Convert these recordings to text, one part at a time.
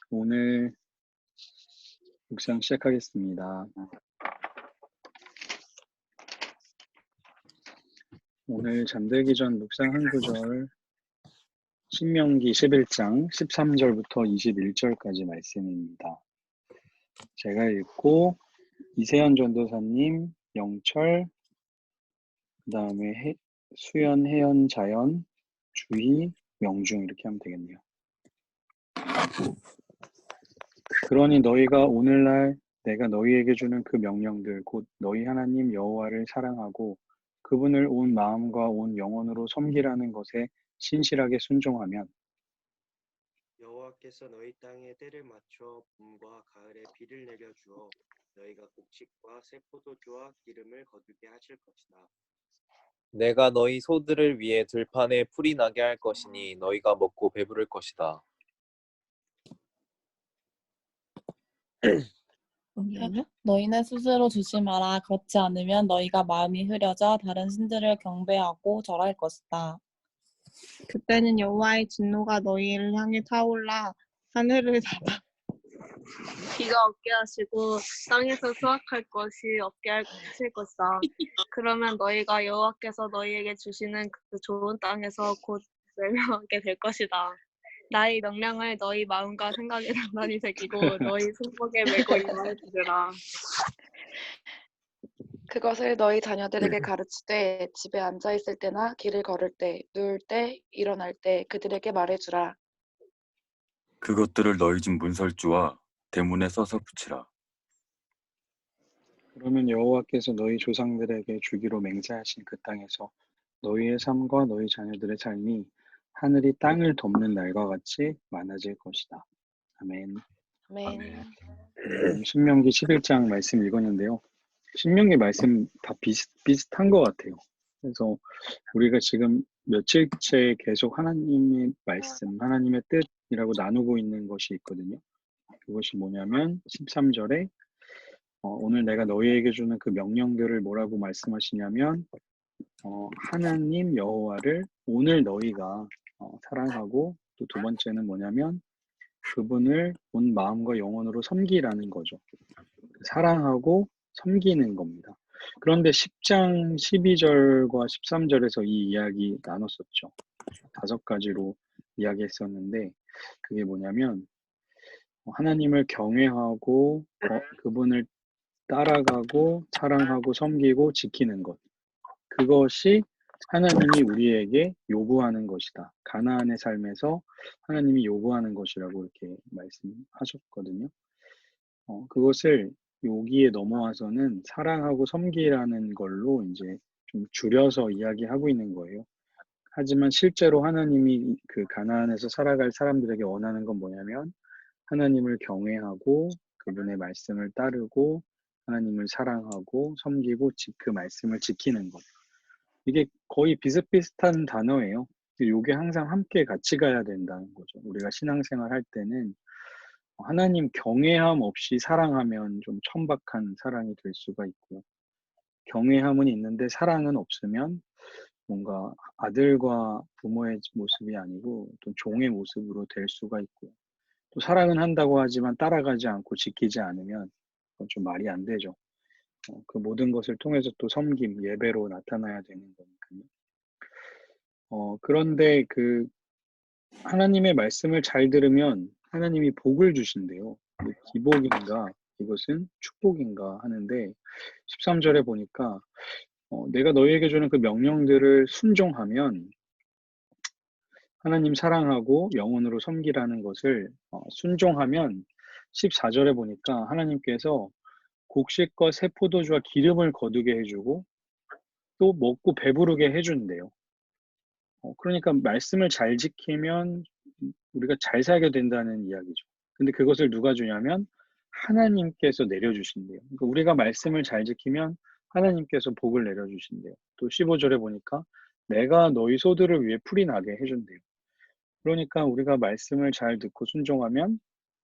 오늘 묵상 시작하겠습니다. 오늘 잠들기 전 묵상 한 구절 신명기 11장 13절부터 21절까지 말씀입니다. 제가 읽고 이세연 전도사님, 영철, 그 다음에 수연, 혜연, 자연, 주희, 명중 이렇게 하면 되겠네요. 그러니 너희가 오늘날 내가 너희에게 주는 그 명령들 곧 너희 하나님 여호와를 사랑하고 그분을 온 마음과 온 영혼으로 섬기라는 것에 신실하게 순종하면 여호와께서 너희 땅에 때를 맞춰 봄과 가을에 비를 내려 주어 너희가 곡식과 새 포도주와 기름을 거두게 하실 것이다. 내가 너희 소들을 위해 들판에 풀이 나게 할 것이니 너희가 먹고 배부를 것이다. 너희는 스스로 조심하라. 그렇지 않으면 너희가 마음이 흐려져 다른 신들을 경배하고 절할 것이다. 그때는 여호와의 진노가 너희를 향해 타올라 하늘을 닫아 비가 없게 하시고 땅에서 수확할 것이 없게 하실 것이다. 그러면 너희가 여호와께서 너희에게 주시는 그 좋은 땅에서 곧 멸망하게 될 것이다. 나의 명령을 너희 마음과 생각에 단단히 새기고 너희 손목에 메고 임하여 주리라. 그것을 너희 자녀들에게 가르치되 집에 앉아 있을 때나 길을 걸을 때, 누울 때, 일어날 때 그들에게 말해주라. 그것들을 너희 집 문설주와 대문에 써서 붙이라. 그러면 여호와께서 너희 조상들에게 주기로 맹세하신 그 땅에서 너희의 삶과 너희 자녀들의 삶이 하늘이 땅을 덮는 날과 같이 많아질 것이다. 아멘. 아멘. 신명기 11장 말씀 읽었는데요. 신명기 말씀 다 비슷한 것 같아요. 그래서 우리가 지금 며칠째 계속 하나님의 말씀, 하나님의 뜻이라고 나누고 있는 것이 있거든요. 그것이 뭐냐면 13절에 오늘 내가 너희에게 주는 그 명령들을 뭐라고 말씀하시냐면 하나님 여호와를 오늘 너희가 사랑하고 또 두 번째는 뭐냐면 그분을 온 마음과 영혼으로 섬기라는 거죠. 사랑하고 섬기는 겁니다. 그런데 10장 12절과 13절에서 이 이야기 나눴었죠. 5가지로 이야기했었는데 그게 뭐냐면 하나님을 경외하고 그분을 따라가고 사랑하고 섬기고 지키는 것. 그것이 하나님이 우리에게 요구하는 것이다. 가나안의 삶에서 하나님이 요구하는 것이라고 이렇게 말씀하셨거든요. 그것을 여기에 넘어와서는 사랑하고 섬기라는 걸로 이제 좀 줄여서 이야기하고 있는 거예요. 하지만 실제로 하나님이 그 가나안에서 살아갈 사람들에게 원하는 건 뭐냐면 하나님을 경외하고 그분의 말씀을 따르고 하나님을 사랑하고 섬기고 그 말씀을 지키는 것. 이게 거의 비슷비슷한 단어예요. 이게 항상 함께 같이 가야 된다는 거죠. 우리가 신앙생활 할 때는 하나님 경외함 없이 사랑하면 좀 천박한 사랑이 될 수가 있고요. 경외함은 있는데 사랑은 없으면 뭔가 아들과 부모의 모습이 아니고 또 종의 모습으로 될 수가 있고요. 또 사랑은 한다고 하지만 따라가지 않고 지키지 않으면 그건 좀 말이 안 되죠. 그 모든 것을 통해서 또 섬김, 예배로 나타나야 되는 거니까요. 그런데 그 하나님의 말씀을 잘 들으면 하나님이 복을 주신대요. 기복인가 이것은 축복인가 하는데 13절에 보니까 내가 너희에게 주는 그 명령들을 순종하면 하나님 사랑하고 영혼으로 섬기라는 것을 순종하면 14절에 보니까 하나님께서 곡식과 새 포도주와 기름을 거두게 해주고 또 먹고 배부르게 해준대요. 그러니까 말씀을 잘 지키면 우리가 잘 살게 된다는 이야기죠. 근데 그것을 누가 주냐면 하나님께서 내려주신대요. 그러니까 우리가 말씀을 잘 지키면 하나님께서 복을 내려주신대요. 또 15절에 보니까 내가 너희 소들을 위해 풀이 나게 해준대요. 그러니까 우리가 말씀을 잘 듣고 순종하면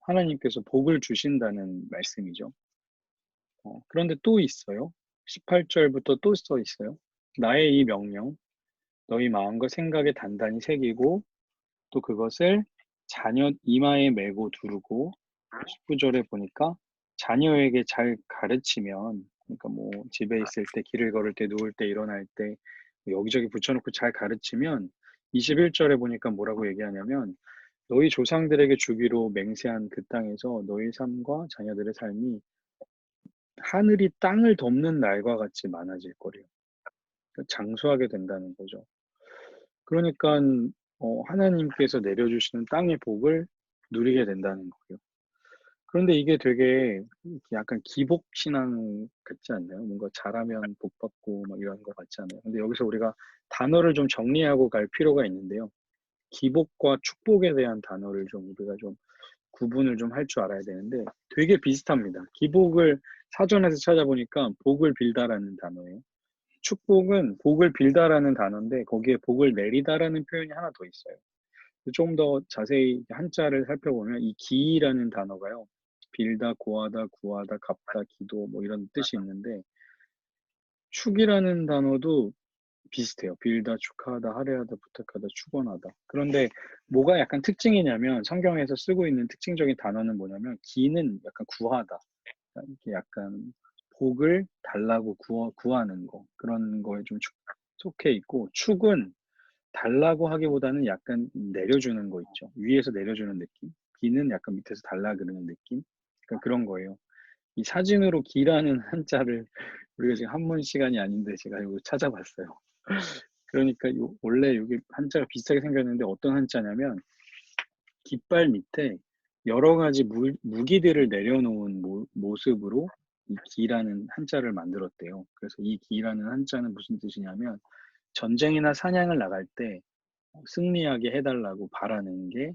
하나님께서 복을 주신다는 말씀이죠. 그런데 또 있어요. 18절부터 또 써 있어요. 나의 이 명령 너희 마음과 생각에 단단히 새기고 또 그것을 자녀 이마에 메고 두르고 19절에 보니까 자녀에게 잘 가르치면 그러니까 뭐 집에 있을 때 길을 걸을 때 누울 때 일어날 때 여기저기 붙여놓고 잘 가르치면 21절에 보니까 뭐라고 얘기하냐면 너희 조상들에게 주기로 맹세한 그 땅에서 너희 삶과 자녀들의 삶이 하늘이 땅을 덮는 날과 같이 많아질 거래요. 그러니까 장수하게 된다는 거죠. 그러니까 하나님께서 내려주시는 땅의 복을 누리게 된다는 거예요. 그런데 이게 되게 약간 기복신앙 같지 않나요? 뭔가 잘하면 복 받고 막 이런 거 같지 않아요? 근데 여기서 우리가 단어를 좀 정리하고 갈 필요가 있는데요. 기복과 축복에 대한 단어를 좀 우리가 좀 구분을 좀 할 줄 알아야 되는데 되게 비슷합니다. 기복을 사전에서 찾아보니까 복을 빌다라는 단어예요. 축복은 복을 빌다라는 단어인데 거기에 복을 내리다라는 표현이 하나 더 있어요. 좀 더 자세히 한자를 살펴보면 이 기라는 단어가요. 빌다, 고하다, 구하다, 갚다, 기도 뭐 이런 뜻이 있는데 축이라는 단어도 비슷해요. 빌다, 축하하다, 할애하다, 부탁하다, 축원하다. 그런데 뭐가 약간 특징이냐면 성경에서 쓰고 있는 특징적인 단어는 뭐냐면 기는 약간 구하다. 이렇게 약간 복을 달라고 구하는 거 그런 거에 좀 속해 있고 축은 달라고 하기보다는 약간 내려주는 거 있죠. 위에서 내려주는 느낌. 기는 약간 밑에서 달라 그러는 느낌. 그러니까 그런 거예요. 이 사진으로 기라는 한자를 우리가 지금 한문 시간이 아닌데 제가 이거 찾아봤어요. 그러니까 원래 여기 한자가 비슷하게 생겼는데 어떤 한자냐면 깃발 밑에 여러 가지 무기들을 내려놓은 모습으로 이 기라는 한자를 만들었대요. 그래서 이 기라는 한자는 무슨 뜻이냐면 전쟁이나 사냥을 나갈 때 승리하게 해달라고 바라는 게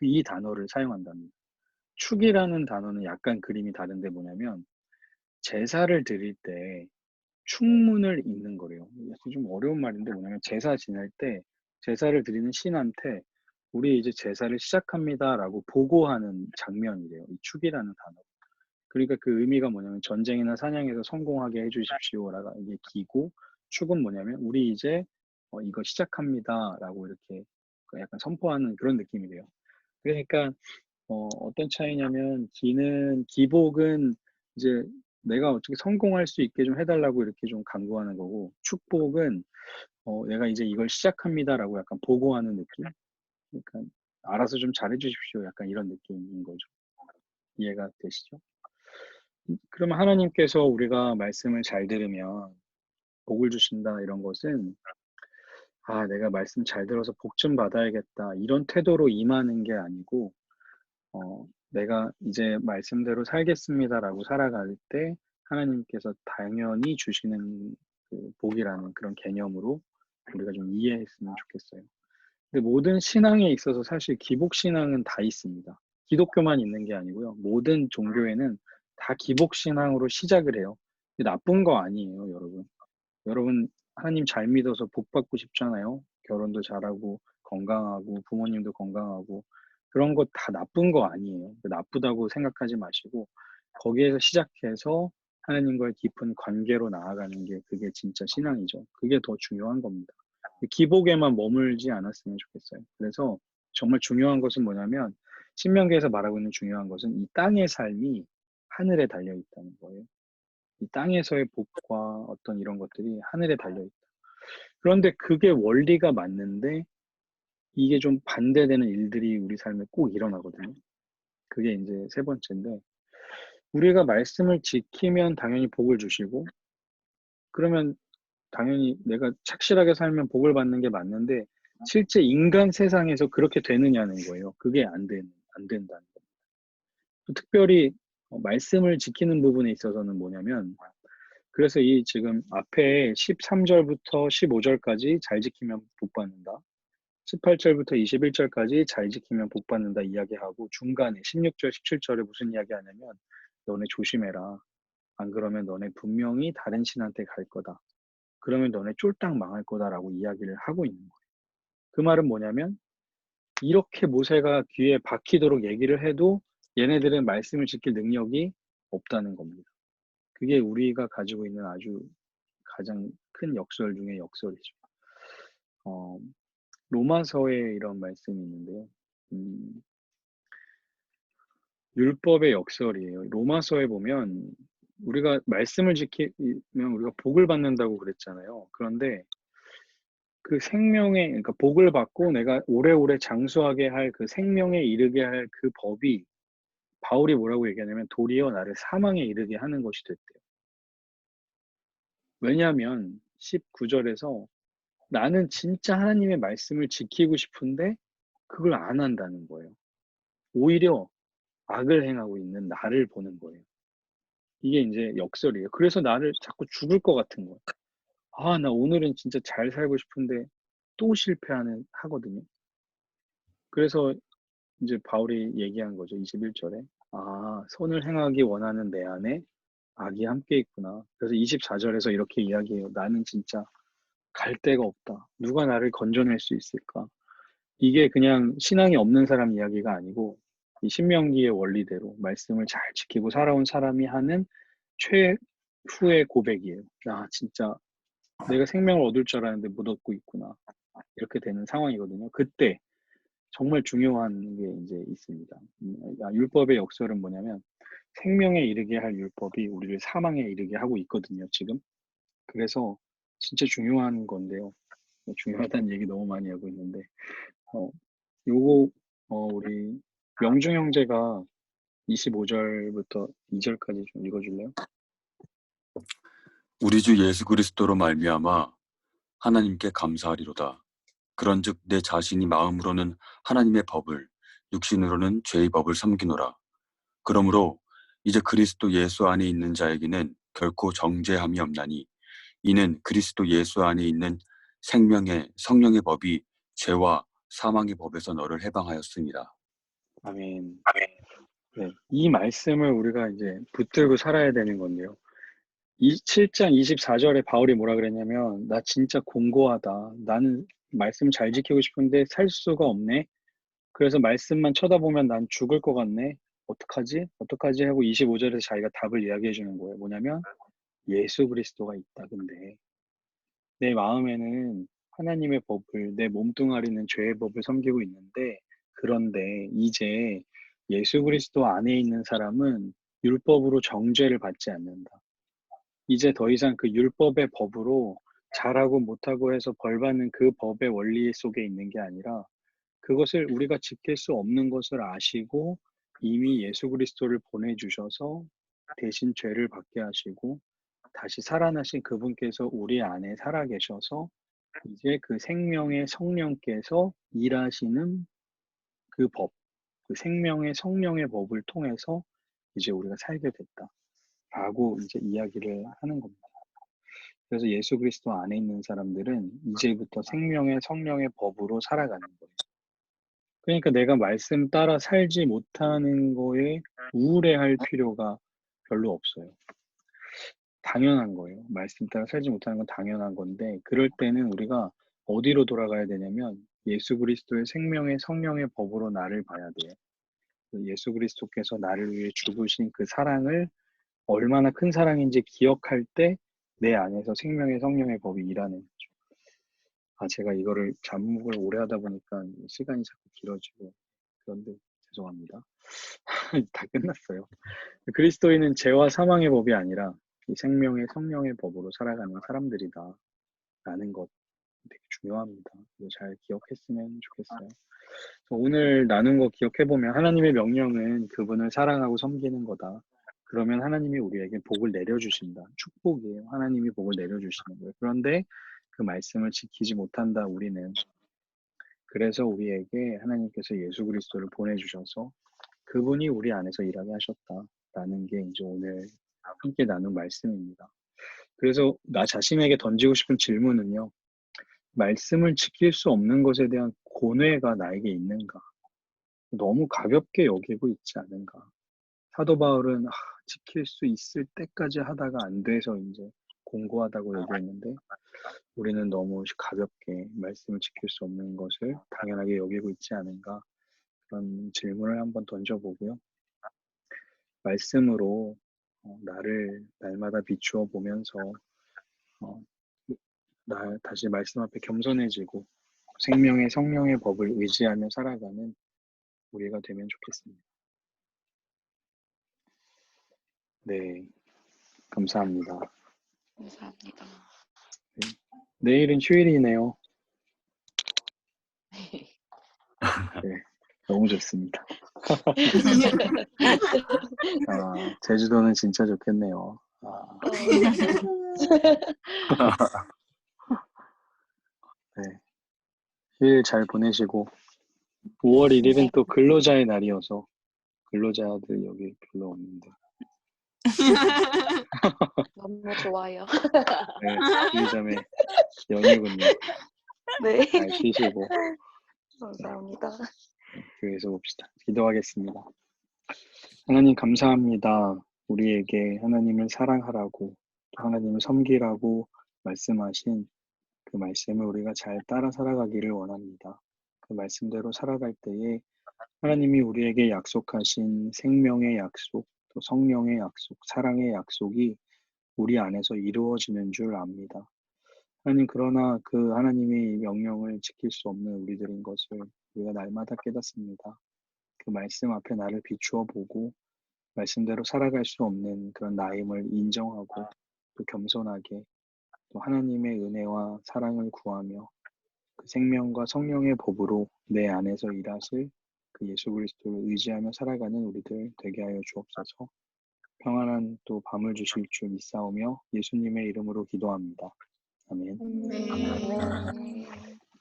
이 단어를 사용한답니다. 축이라는 단어는 약간 그림이 다른데 뭐냐면 제사를 드릴 때 축문을 읽는 거래요. 좀 어려운 말인데 뭐냐면 제사 지낼 때 제사를 드리는 신한테 우리 이제 제사를 시작합니다라고 보고하는 장면이래요. 이 축이라는 단어. 그러니까 그 의미가 뭐냐면 전쟁이나 사냥에서 성공하게 해주십시오라가 이게 기고 축은 뭐냐면 우리 이제 이거 시작합니다라고 이렇게 약간 선포하는 그런 느낌이래요. 그러니까 어떤 차이냐면 기복은 이제 내가 어떻게 성공할 수 있게 좀 해달라고 이렇게 좀 강구하는 거고 축복은 내가 이제 이걸 시작합니다라고 약간 보고하는 느낌. 그러니까 알아서 좀 잘해주십시오. 약간 이런 느낌인 거죠. 이해가 되시죠? 그러면 하나님께서 우리가 말씀을 잘 들으면 복을 주신다 이런 것은 내가 말씀 잘 들어서 복 좀 받아야겠다 이런 태도로 임하는 게 아니고 내가 이제 말씀대로 살겠습니다라고 살아갈 때 하나님께서 당연히 주시는 그 복이라는 그런 개념으로 우리가 좀 이해했으면 좋겠어요. 근데 모든 신앙에 있어서 사실 기복신앙은 다 있습니다. 기독교만 있는 게 아니고요. 모든 종교에는 다 기복신앙으로 시작을 해요. 근데 나쁜 거 아니에요, 여러분. 여러분, 하나님 잘 믿어서 복 받고 싶잖아요. 결혼도 잘하고, 건강하고, 부모님도 건강하고. 그런 거 다 나쁜 거 아니에요. 나쁘다고 생각하지 마시고, 거기에서 시작해서 하나님과의 깊은 관계로 나아가는 게 그게 진짜 신앙이죠. 그게 더 중요한 겁니다. 기복에만 머물지 않았으면 좋겠어요. 그래서 정말 중요한 것은 뭐냐면, 신명기에서 말하고 있는 중요한 것은 이 땅의 삶이 하늘에 달려 있다는 거예요. 이 땅에서의 복과 어떤 이런 것들이 하늘에 달려 있다. 그런데 그게 원리가 맞는데 이게 좀 반대되는 일들이 우리 삶에 꼭 일어나거든요. 그게 이제 세 번째인데 우리가 말씀을 지키면 당연히 복을 주시고 그러면 당연히 내가 착실하게 살면 복을 받는 게 맞는데 실제 인간 세상에서 그렇게 되느냐는 거예요. 그게 안 된다는 거예요. 특별히 말씀을 지키는 부분에 있어서는 뭐냐면 그래서 이 지금 앞에 13절부터 15절까지 잘 지키면 복 받는다. 18절부터 21절까지 잘 지키면 복 받는다 이야기하고 중간에 16절, 17절에 무슨 이야기 하냐면 너네 조심해라. 안 그러면 너네 분명히 다른 신한테 갈 거다. 그러면 너네 쫄딱 망할 거다라고 이야기를 하고 있는 거예요. 그 말은 뭐냐면 이렇게 모세가 귀에 박히도록 얘기를 해도 얘네들은 말씀을 지킬 능력이 없다는 겁니다. 그게 우리가 가지고 있는 아주 가장 큰 역설 중에 역설이죠. 로마서에 이런 말씀이 있는데요. 율법의 역설이에요. 로마서에 보면 우리가 말씀을 지키면 우리가 복을 받는다고 그랬잖아요. 그런데 그 생명의, 그러니까 복을 받고 내가 오래오래 장수하게 할 그 생명에 이르게 할 그 법이 바울이 뭐라고 얘기하냐면 도리어 나를 사망에 이르게 하는 것이 됐대요. 왜냐하면 19절에서 나는 진짜 하나님의 말씀을 지키고 싶은데 그걸 안 한다는 거예요. 오히려 악을 행하고 있는 나를 보는 거예요. 이게 이제 역설이에요. 그래서 나를 자꾸 죽을 것 같은 거예요. 아, 나 오늘은 진짜 잘 살고 싶은데 또 하거든요. 그래서 이제 바울이 얘기한 거죠. 21절에. 아, 선을 행하기 원하는 내 안에 악이 함께 있구나. 그래서 24절에서 이렇게 이야기해요. 나는 진짜 갈 데가 없다. 누가 나를 건져낼 수 있을까? 이게 그냥 신앙이 없는 사람 이야기가 아니고 이 신명기의 원리대로 말씀을 잘 지키고 살아온 사람이 하는 최후의 고백이에요. 아, 진짜 내가 생명을 얻을 줄 알았는데 못 얻고 있구나. 이렇게 되는 상황이거든요. 그때 정말 중요한 게 이제 있습니다. 율법의 역설은 뭐냐면 생명에 이르게 할 율법이 우리를 사망에 이르게 하고 있거든요, 지금. 그래서 진짜 중요한 건데요. 중요하다는 얘기 너무 많이 하고 있는데, 요거, 우리 명중 형제가 25절부터 2절까지 좀 읽어줄래요? 우리 주 예수 그리스도로 말미암아 하나님께 감사하리로다. 그런즉 내 자신이 마음으로는 하나님의 법을, 육신으로는 죄의 법을 섬기노라. 그러므로 이제 그리스도 예수 안에 있는 자에게는 결코 정죄함이 없나니 이는 그리스도 예수 안에 있는 생명의 성령의 법이 죄와 사망의 법에서 너를 해방하였습니다. 아멘. 네, 이 말씀을 우리가 이제 붙들고 살아야 되는 건데요. 7장 24절에 바울이 뭐라 그랬냐면, 나 진짜 공고하다. 나는 말씀 잘 지키고 싶은데 살 수가 없네. 그래서 말씀만 쳐다보면 난 죽을 것 같네. 어떡하지? 어떡하지? 하고 25절에서 자기가 답을 이야기해 주는 거예요. 뭐냐면, 예수 그리스도가 있다. 근데 내 마음에는 하나님의 법을, 내 몸뚱아리는 죄의 법을 섬기고 있는데, 그런데 이제 예수 그리스도 안에 있는 사람은 율법으로 정죄를 받지 않는다. 이제 더 이상 그 율법의 법으로 잘하고 못하고 해서 벌 받는 그 법의 원리 속에 있는 게 아니라 그것을 우리가 지킬 수 없는 것을 아시고 이미 예수 그리스도를 보내주셔서 대신 죄를 받게 하시고 다시 살아나신 그분께서 우리 안에 살아계셔서 이제 그 생명의 성령께서 일하시는 그 법, 그 생명의 성령의 법을 통해서 이제 우리가 살게 됐다라고 이제 이야기를 하는 겁니다. 그래서 예수 그리스도 안에 있는 사람들은 이제부터 생명의 성령의 법으로 살아가는 거예요. 그러니까 내가 말씀 따라 살지 못하는 거에 우울해할 필요가 별로 없어요. 당연한 거예요. 말씀 따라 살지 못하는 건 당연한 건데, 그럴 때는 우리가 어디로 돌아가야 되냐면 예수 그리스도의 생명의 성령의 법으로 나를 봐야 돼요. 예수 그리스도께서 나를 위해 죽으신 그 사랑을 얼마나 큰 사랑인지 기억할 때 내 안에서 생명의 성령의 법이 일하는 거죠. 아, 제가 이거를 잠목을 오래 하다 보니까 시간이 자꾸 길어지고 그런데 죄송합니다. 다 끝났어요. 그리스도인은 죄와 사망의 법이 아니라 이 생명의 성령의 법으로 살아가는 사람들이다 라는 것 되게 중요합니다. 이거 잘 기억했으면 좋겠어요. 오늘 나눈 거 기억해보면 하나님의 명령은 그분을 사랑하고 섬기는 거다. 그러면 하나님이 우리에게 복을 내려주신다. 축복이에요. 하나님이 복을 내려주시는 거예요. 그런데 그 말씀을 지키지 못한다, 우리는. 그래서 우리에게 하나님께서 예수 그리스도를 보내주셔서 그분이 우리 안에서 일하게 하셨다라는 게 이제 오늘 함께 나눈 말씀입니다. 그래서 나 자신에게 던지고 싶은 질문은요. 말씀을 지킬 수 없는 것에 대한 고뇌가 나에게 있는가? 너무 가볍게 여기고 있지 않은가? 사도 바울은 지킬 수 있을 때까지 하다가 안 돼서 이제 공고하다고 얘기했는데 우리는 너무 가볍게 말씀을 지킬 수 없는 것을 당연하게 여기고 있지 않은가? 그런 질문을 한번 던져보고요. 말씀으로 나를 날마다 비추어 보면서 다시 말씀 앞에 겸손해지고 생명의 성령의 법을 의지하며 살아가는 우리가 되면 좋겠습니다. 네, 감사합니다. 감사합니다. 내일은 휴일이네요. 네, 너무 좋습니다. 제주도는 진짜 좋겠네요. 네, 휴일 잘 보내시고 5월 1일은 또 근로자의 날이어서 근로자들 여기 별로 없는데 너무 좋아요. 네, 주의점의 연휴군요. 네. 잘 쉬시고 감사합니다. 교회에서 봅시다. 기도하겠습니다. 하나님 감사합니다. 우리에게 하나님을 사랑하라고 또 하나님을 섬기라고 말씀하신 그 말씀을 우리가 잘 따라 살아가기를 원합니다. 그 말씀대로 살아갈 때에 하나님이 우리에게 약속하신 생명의 약속, 또 성령의 약속, 사랑의 약속이 우리 안에서 이루어지는 줄 압니다. 하나님, 그러나 그 하나님의 명령을 지킬 수 없는 우리들인 것을 우리가 날마다 깨닫습니다. 그 말씀 앞에 나를 비추어 보고 말씀대로 살아갈 수 없는 그런 나임을 인정하고 또 겸손하게 또 하나님의 은혜와 사랑을 구하며 그 생명과 성령의 법으로 내 안에서 일하실 그 예수 그리스도를 의지하며 살아가는 우리들 되게 하여 주옵소서. 평안한 또 밤을 주실 줄 믿사오며 예수님의 이름으로 기도합니다. 아멘.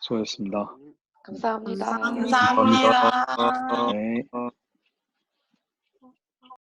수고하셨습니다. 감사합니다. 감사합니다. 네.